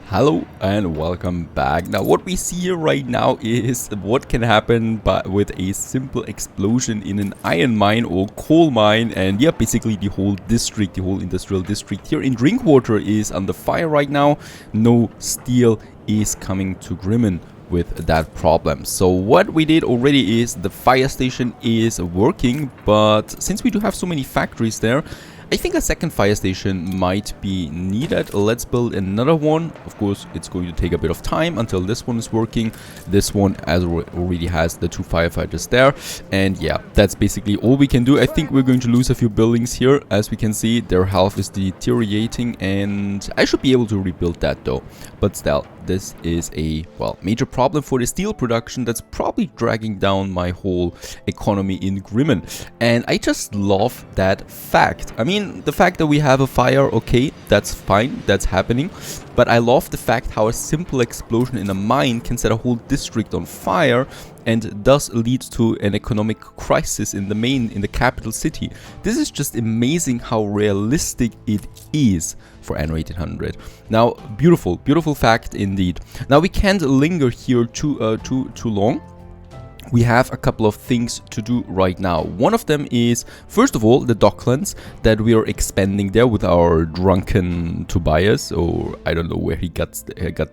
Hello and welcome back. Now what we see here right now is what can happen with a simple explosion in an iron mine or coal mine, and yeah, basically the whole district, the whole industrial district here in Drinkwater is under fire right now. No steel is coming to Grimmen with that problem. So what we did already is the fire station is working, but since we do have so many factories there, I think a second fire station might be needed. Let's build another one. Of course, it's going to take a bit of time until this one is working. This one already has the 2 firefighters there. And yeah, that's basically all we can do. I think we're going to lose a few buildings here. As we can see, their health is deteriorating, and I should be able to rebuild that though. But still, this is a, well, major problem for the steel production that's probably dragging down my whole economy in Grimmen. And I just love that fact. I mean, the fact that we have a fire, okay, that's fine, that's happening. But I love the fact how a simple explosion in a mine can set a whole district on fire and thus lead to an economic crisis in the capital city. This is just amazing how realistic it is for Anno 1800. Now, beautiful, beautiful fact indeed. Now we can't linger here too long. We have a couple of things to do right now. One of them is, first of all, the Docklands that we are expanding there with our drunken Tobias, or I don't know where he got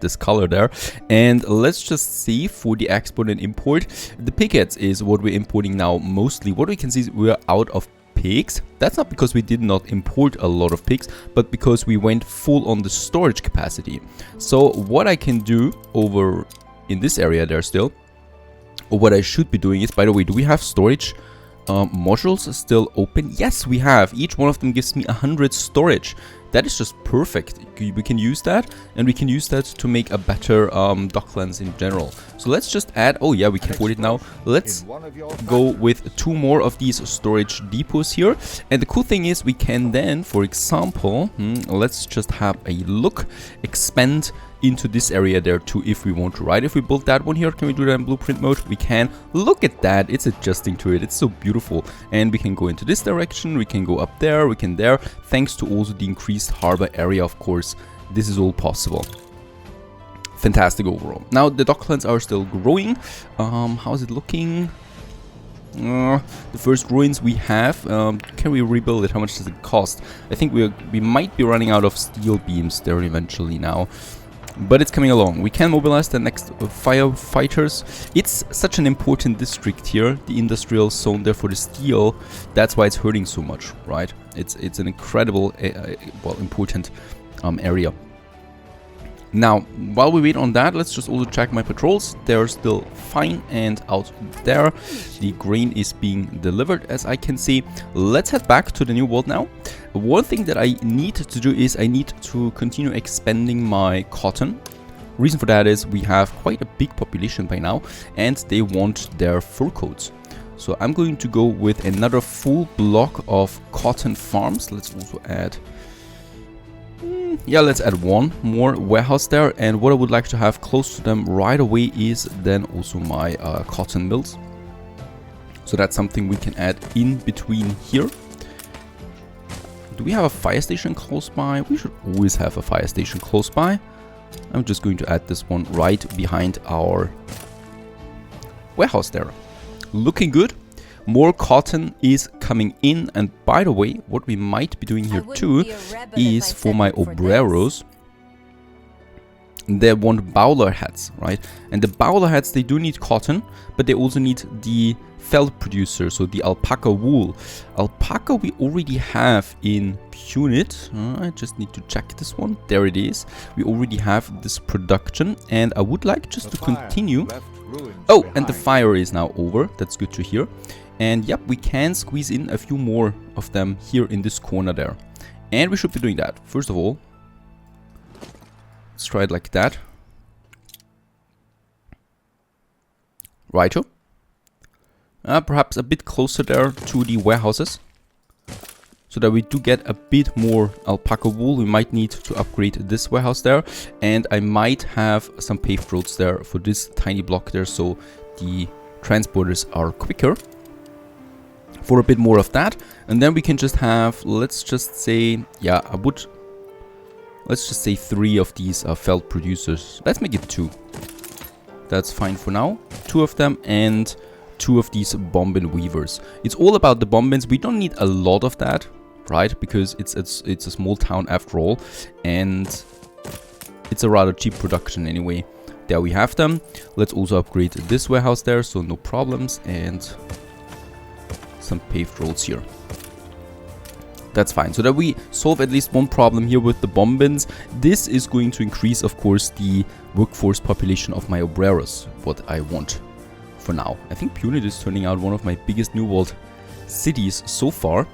this color there. And let's just see for the export and import. The pickets is what we're importing now mostly. What we can see is we're out of pigs. That's not because we did not import a lot of pigs, but because we went full on the storage capacity. So what I can do over in this area there still, or what I should be doing is, by the way, do we have storage modules still open? Yes, we have. Each one of them gives me 100 storage. That is just perfect. We can use that, and we can use that to make a better Docklands in general. So let's just add, oh yeah, we can afford it now. Let's go with 2 more of these storage depots here. And the cool thing is we can then, for example, let's just have a look, expand into this area there too if we want to, right? If we build that one here, can we do that in blueprint mode? We can. Look at that, it's adjusting to it, it's so beautiful. And we can go into this direction, we can go up there, we can there, thanks to also the increased harbor area, of course. This is all possible. Fantastic overall. Now the Docklands are still growing. How is it looking? The first ruins we have, can we rebuild it? How much does it cost? I think we might be running out of steel beams there eventually now. But it's coming along. We can mobilize the next firefighters. It's such an important district here, the industrial zone there for the steel. That's why it's hurting so much, right? It's an incredible, well, important area. Now, while we wait on that, let's just also check my patrols. They're still fine and out there. The grain is being delivered, as I can see. Let's head back to the new world now. One thing that I need to do is I need to continue expanding my cotton. Reason for that is we have quite a big population by now, and they want their fur coats. So I'm going to go with another full block of cotton farms. Let's also add... yeah, let's add one more warehouse there, and what I would like to have close to them right away is then also my cotton mills. So that's something we can add in between here. Do we have a fire station close by? We should always have a fire station close by. I'm just going to add this one right behind our warehouse there. Looking good. More cotton is coming in, and by the way, what we might be doing here too is for my obreros, they want bowler hats, right? And the bowler hats, they do need cotton, but they also need the felt producer, so the alpaca wool. Alpaca we already have in Punit. I just need to check this one. There it is. We already have this production, and I would like just to continue. Oh, and the fire is now over. That's good to hear. And yep, we can squeeze in a few more of them here in this corner there. And we should be doing that. First of all, let's try it like that. Righto. Perhaps a bit closer there to the warehouses, so that we do get a bit more alpaca wool. We might need to upgrade this warehouse there, and I might have some paved roads there for this tiny block there, so the transporters are quicker. For a bit more of that, and then we can just have, let's just say, yeah, I would Let's just say 3 of these are felt producers. Let's make it 2. That's fine for now. 2 of them and 2 of these bombin weavers. It's all about the bombins. We don't need a lot of that, right? Because it's a small town after all, and it's a rather cheap production anyway. There we have them. Let's also upgrade this warehouse there, so no problems, and some paved roads here. That's fine. So that we solve at least one problem here with the bombins. This is going to increase, of course, the workforce population of my obreros, what I want for now. I think Punit is turning out one of my biggest New World cities so far.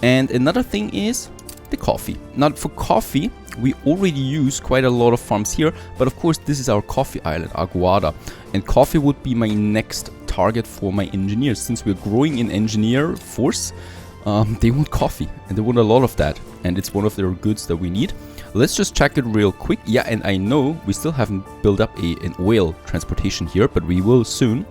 And another thing is the coffee. Now for coffee, we already use quite a lot of farms here, but of course this is our coffee island, Aguada. And coffee would be my next target for my engineers. Since we're growing in engineer force, they want coffee, and they want a lot of that, and it's one of their goods that we need. Let's just check it real quick. Yeah, and I know we still haven't built up an oil transportation here, but we will soon.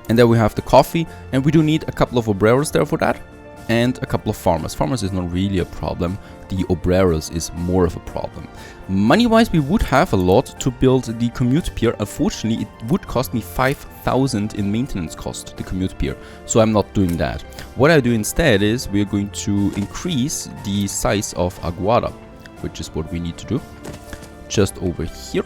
And then we have the coffee, and we do need a couple of obreros there for that, and a couple of farmers. Farmers is not really a problem. The obreros is more of a problem. Money-wise, we would have a lot to build the commute pier. Unfortunately, it would cost me 5,000 in maintenance cost, the commute pier. So I'm not doing that. What I do instead is we're going to increase the size of Aguada, which is what we need to do. Just over here.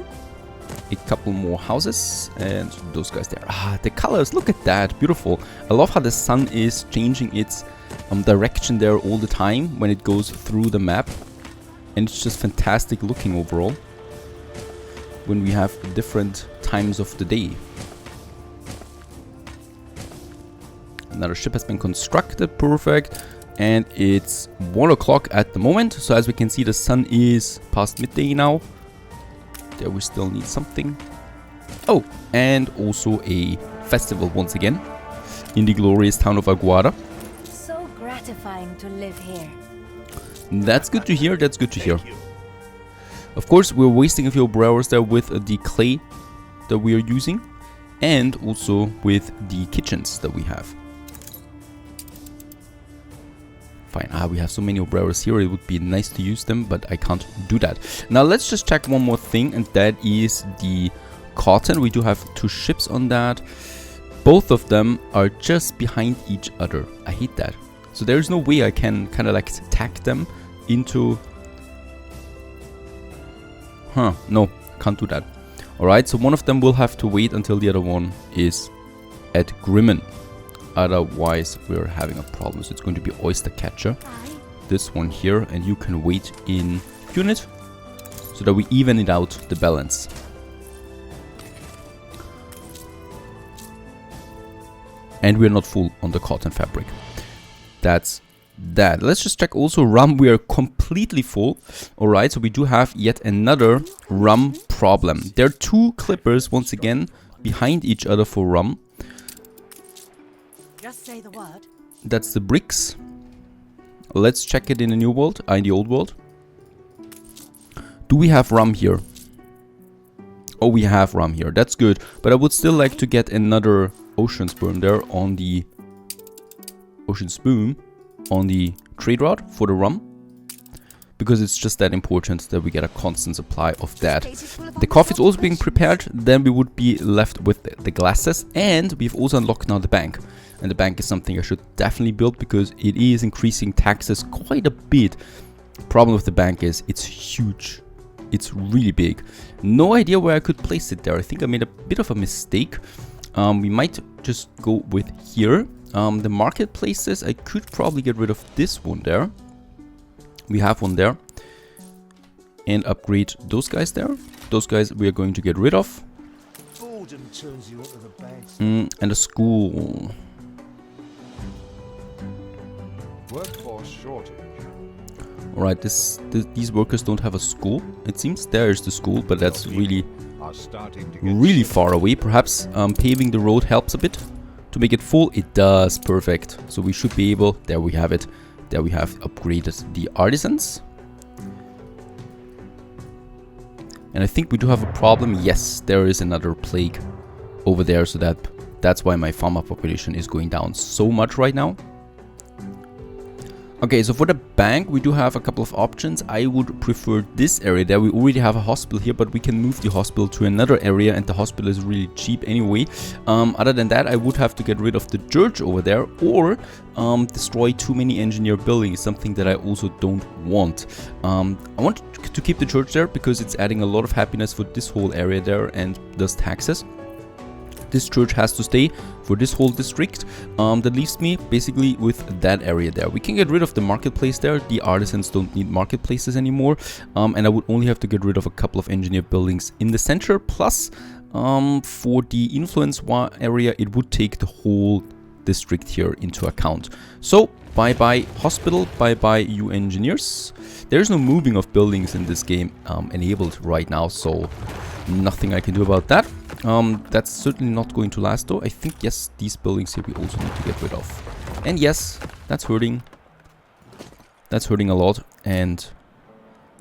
A couple more houses and those guys there. Ah, the colors, look at that, beautiful. I love how the sun is changing its direction there all the time when it goes through the map, and it's just fantastic looking overall when we have different times of the day. Another ship has been constructed, perfect, and it's 1 o'clock at the moment. So as we can see, the sun is past midday now. There we still need something. Oh, and also a festival once again in the glorious town of Aguada. So gratifying to live here. That's good to hear, that's good to hear. Of course, we're wasting a few hours there with the clay that we are using, and also with the kitchens that we have. Fine, we have so many obreros here, it would be nice to use them, but I can't do that. Now let's just check one more thing, and that is the cotton. We do have 2 ships on that. Both of them are just behind each other. I hate that. So there's no way I can kind of like tack them into... no, can't do that. Alright, so one of them will have to wait until the other one is at Grimmen. Otherwise, we're having a problem. So it's going to be Oyster Catcher. This one here, and you can wait in unit so that we even it out the balance. And we're not full on the cotton fabric. That's that. Let's just check also rum. We are completely full. Alright, so we do have yet another rum problem. There are 2 clippers once again behind each other for rum. Just say the word. That's the bricks. Let's check it in the new world, in the old world. Do we have rum here? Oh, we have rum here. That's good. But I would still like to get another ocean sperm there on the trade route for the rum. Because it's just that important that we get a constant supply of that. The coffee is also being prepared. Then we would be left with the glasses. And we've also unlocked now the bank. And the bank is something I should definitely build because it is increasing taxes quite a bit. Problem with the bank is it's huge. It's really big. No idea where I could place it there. I think I made a bit of a mistake. We might just go with here. The marketplaces, I could probably get rid of this one there. We have one there. And upgrade those guys there. Those guys we are going to get rid of. And a school. Workforce shortage. Alright, these workers don't have a school. It seems there's the school, but that's really far away. Perhaps paving the road helps a bit to make it full. It does, perfect. So we should be able, there we have it. There we have upgraded the artisans. And I think we do have a problem. Yes, there is another plague over there, so that's why my farmer population is going down so much right now. Okay, so for the bank, we do have a couple of options. I would prefer this area there. We already have a hospital here, but we can move the hospital to another area, and the hospital is really cheap anyway. Other than that, I would have to get rid of the church over there, or destroy too many engineer buildings, something that I also don't want. I want to keep the church there because it's adding a lot of happiness for this whole area there and does taxes. This church has to stay for this whole district. That leaves me basically with that area there. We can get rid of the marketplace there. The artisans don't need marketplaces anymore. And I would only have to get rid of a couple of engineer buildings in the center. Plus, for the influence area, it would take the whole district here into account. So, bye-bye hospital, bye-bye you engineers. There's no moving of buildings in this game enabled right now, so nothing I can do about that. That's certainly not going to last though. I think, yes, these buildings here we also need to get rid of. And yes, that's hurting. That's hurting a lot. And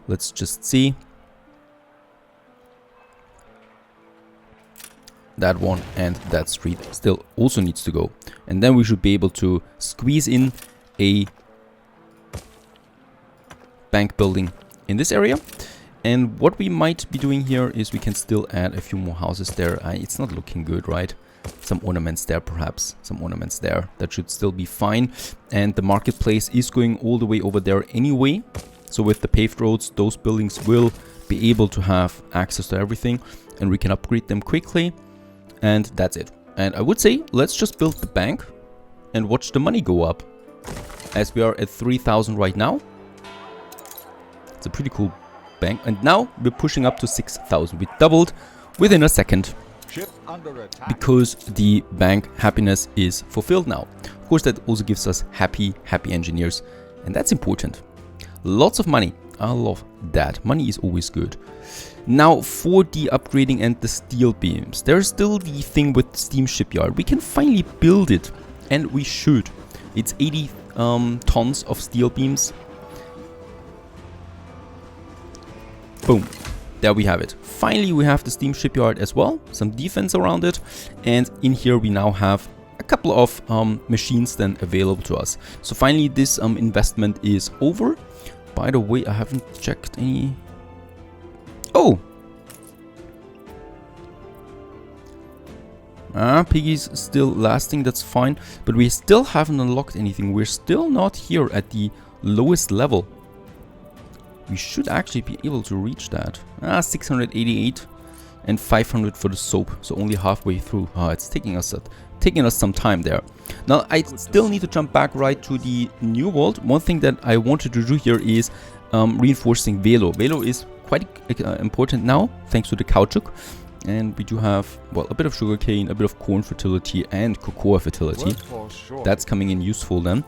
let's just see. That one and that street still also needs to go. And then we should be able to squeeze in a bank building in this area. And what we might be doing here is we can still add a few more houses there. It's not looking good, right? Some ornaments there, perhaps. Some ornaments there. That should still be fine. And the marketplace is going all the way over there anyway. So with the paved roads, those buildings will be able to have access to everything. And we can upgrade them quickly. And that's it. And I would say, let's just build the bank and watch the money go up. As we are at 3,000 right now. It's a pretty cool bank, and now we're pushing up to 6,000. We doubled within a second because the bank happiness is fulfilled now. Of course, that also gives us happy engineers, and that's important. Lots of money. I love that. Money is always good. Now for the upgrading and the steel beams, there's still the thing with Steam Shipyard. We can finally build it, and we should. It's 80 tons of steel beams. Boom. There we have it. Finally, we have the Steam Shipyard as well. Some defense around it. And in here we now have a couple of machines then available to us. So finally this investment is over. By the way, I haven't checked any... Oh! Piggy's still lasting, that's fine. But we still haven't unlocked anything. We're still not here at the lowest level. We should actually be able to reach that. 688 and 500 for the soap. So only halfway through. It's taking us some time there. Now I still need to jump back right to the new world. One thing that I wanted to do here is reinforcing Velo. Velo is quite important now, thanks to the caoutchouc. And we do have, well, a bit of sugarcane, a bit of corn fertility and cocoa fertility. That's coming in useful then.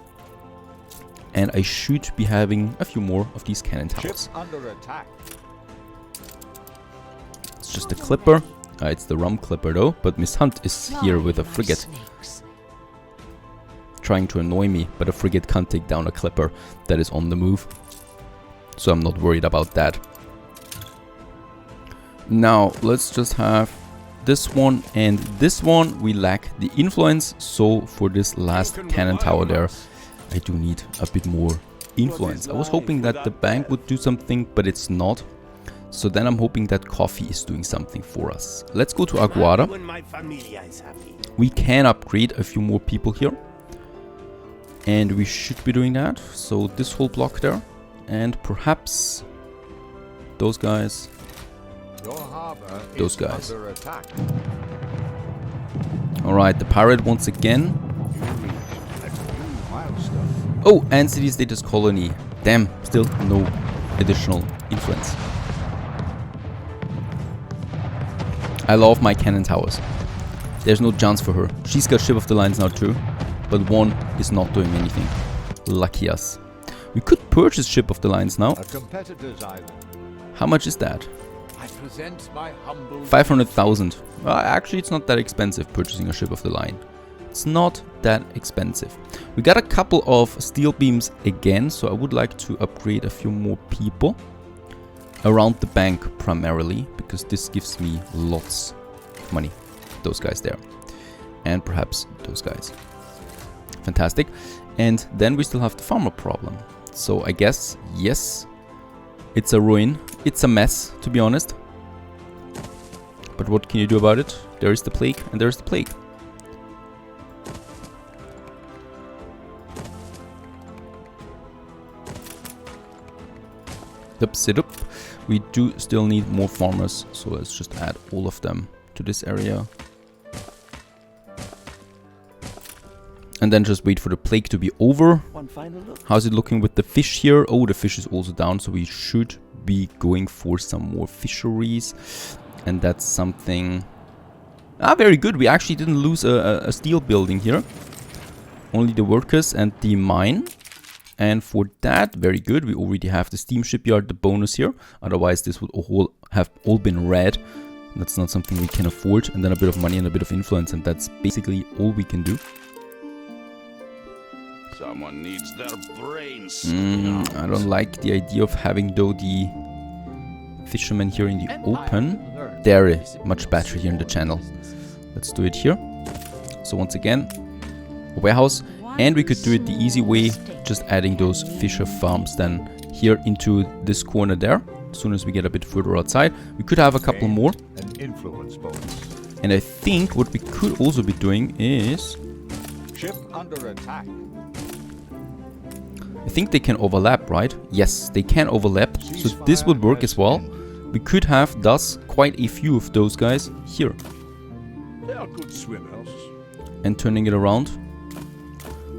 And I should be having a few more of these cannon towers. It's just a clipper. It's the rum clipper though, but Miss Hunt is here with a frigate. Trying to annoy me, but a frigate can't take down a clipper that is on the move. So I'm not worried about that. Now let's just have this one and this one. We lack the influence, so for this last cannon tower there, I do need a bit more influence. I was hoping that the bank would do something, but it's not. So then I'm hoping that coffee is doing something for us. Let's go to Aguada. We can upgrade a few more people here. And we should be doing that. So this whole block there. And perhaps those guys. Those guys. Alright, the pirate once again. Oh, and city status colony. Damn, still no additional influence. I love my cannon towers. There's no chance for her. She's got ship of the lines now too, but one is not doing anything. Lucky us. We could purchase ship of the lines now. How much is that? 500,000. Actually, it's not that expensive purchasing a ship of the line. It's not that expensive. We got a couple of steel beams again, so I would like to upgrade a few more people around the bank primarily, because this gives me lots of money. Those guys there. And perhaps those guys. Fantastic. And then we still have the farmer problem. So I guess, yes, it's a ruin. It's a mess, to be honest. But what can you do about it? There is the plague, and there is the plague. Sit up. We do still need more farmers, so let's just add all of them to this area. And then just wait for the plague to be over. One final look. How's it looking with the fish here? Oh, the fish is also down, so we should be going for some more fisheries. And that's something... Ah, very good. We actually didn't lose a steel building here. Only the workers and the mine. And for that, very good. We already have the steam shipyard, the bonus here. Otherwise, this would have all been red. That's not something we can afford. And then a bit of money and a bit of influence. And that's basically all we can do. Someone needs their brains. I don't like the idea of having, though, the fishermen here in the open. There is much better here in the channel. Let's do it here. So once again, a warehouse. And we could do it the easy way, just adding those fisher farms then here into this corner there. As soon as we get a bit further outside, we could have a couple more. An influence bonus. And I think what we could also be doing is... Ship under attack. I think they can overlap, right? Yes, they can overlap. So this would work as well. We could have thus quite a few of those guys here. They are good swimmers. And turning it around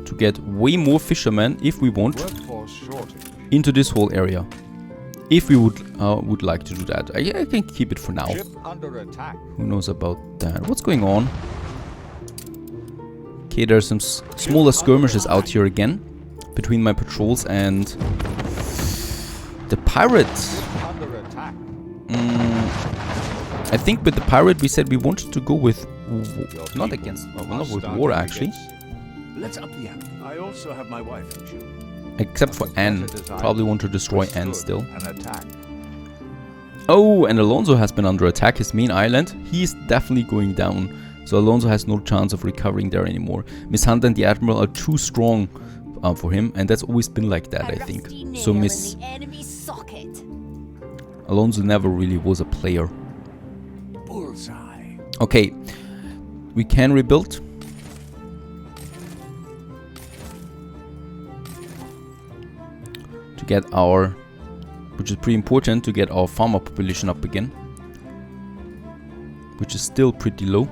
to get way more fishermen, if we want, Workforce shortage. into this whole area. If we would like to do that. I can keep it for now. Ship under attack. Who knows about that? What's going on? Okay, there's some smaller skirmishes out here again. Between my patrols and the pirates. Under attack. I think with the pirate we said we wanted to go with... Not against... Well, not with war actually. Let's up the ante. I also have my wife in June. Except for Anne. Probably want to destroy Anne still. An attack. Oh, and Alonso has been under attack. His main island. He's definitely going down. So Alonso has no chance of recovering there anymore. Miss Hunter and the Admiral are too strong for him. And that's always been like that, I think. So Miss... Alonso never really was a player. Bullseye. Okay. We can rebuild. To get our, which is pretty important, to get our farmer population up again, which is still pretty low.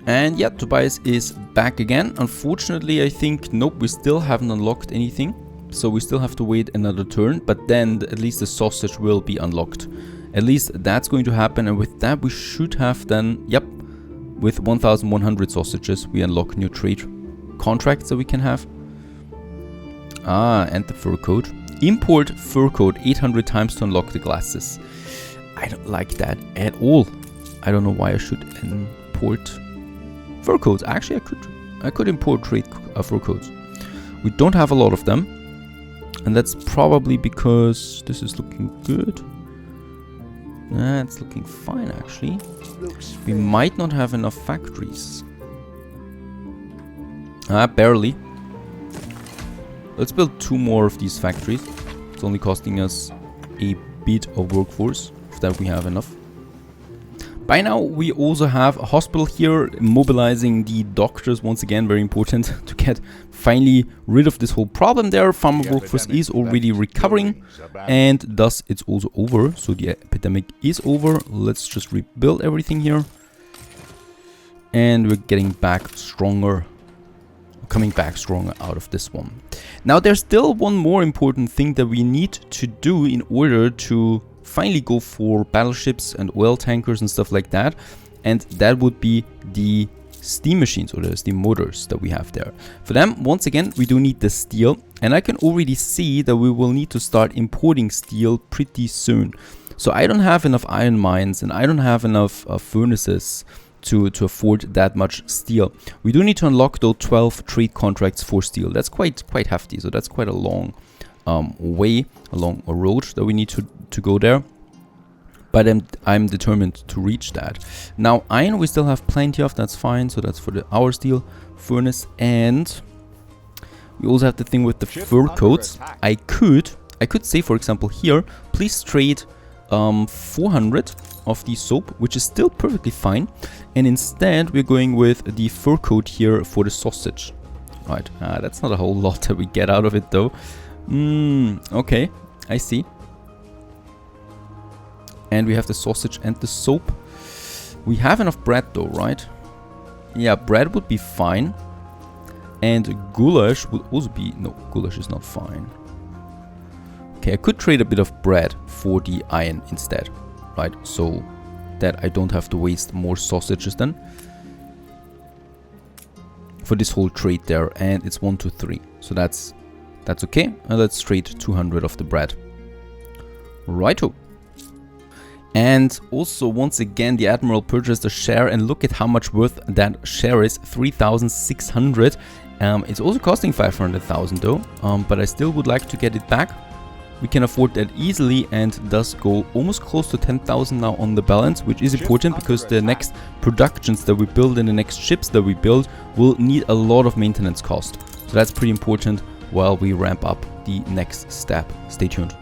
And yeah, Tobias is back again. Unfortunately, I think, nope, we still haven't unlocked anything, so we still have to wait another turn, but then at least the sausage will be unlocked. At least that's going to happen, and with that we should have then, yep, with 1100 sausages we unlock new trade contracts that we can have. Ah, and the fur coat. Import fur coat 800 times to unlock the glasses. I don't like that at all. I don't know why I should import fur coats. Actually, I could import trade fur coats. We don't have a lot of them. And that's probably because this is looking good. Nah, it's looking fine actually. We might not have enough factories. Ah, barely. Let's build 2 more of these factories. It's only costing us a bit of workforce, if that we have enough. By now we also have a hospital here, mobilizing the doctors once again, very important to get finally rid of this whole problem there. Farmer workforce is already recovering and thus it's also over. So the epidemic is over. Let's just rebuild everything here. And we're getting back stronger. Coming back stronger out of this one. Now there's still one more important thing that we need to do in order to finally go for battleships and oil tankers and stuff like that, and that would be the steam machines or the steam motors that we have there. For them, once again, we do need the steel, and I can already see that we will need to start importing steel pretty soon. So I don't have enough iron mines and I don't have enough furnaces to afford that much steel. We do need to unlock those 12 trade contracts for steel. That's quite hefty, so that's quite a long way, along a road that we need to go there. But I'm determined to reach that. Now, iron we still have plenty of, that's fine. So that's for the our steel furnace. And we also have the thing with the fur coats. I could say, for example, here, please trade 400 of the soap, which is still perfectly fine. And instead, we're going with the fur coat here for the sausage. Right, that's not a whole lot that we get out of it, though. Okay, I see. And we have the sausage and the soap. We have enough bread though, right? Yeah, bread would be fine. And goulash would also be... No, goulash is not fine. Okay, I could trade a bit of bread for the iron instead. Right, so that I don't have to waste more sausages then. For this whole trade there. And it's 1, 2, 3. So that's okay. And let's trade 200 of the bread. Righto. And also, once again, the Admiral purchased a share, and look at how much worth that share is, 3,600. It's also costing 500,000 though, but I still would like to get it back. We can afford that easily and thus go almost close to 10,000 now on the balance, which is important because the next productions that we build and the next ships that we build will need a lot of maintenance cost. So that's pretty important while we ramp up the next step. Stay tuned.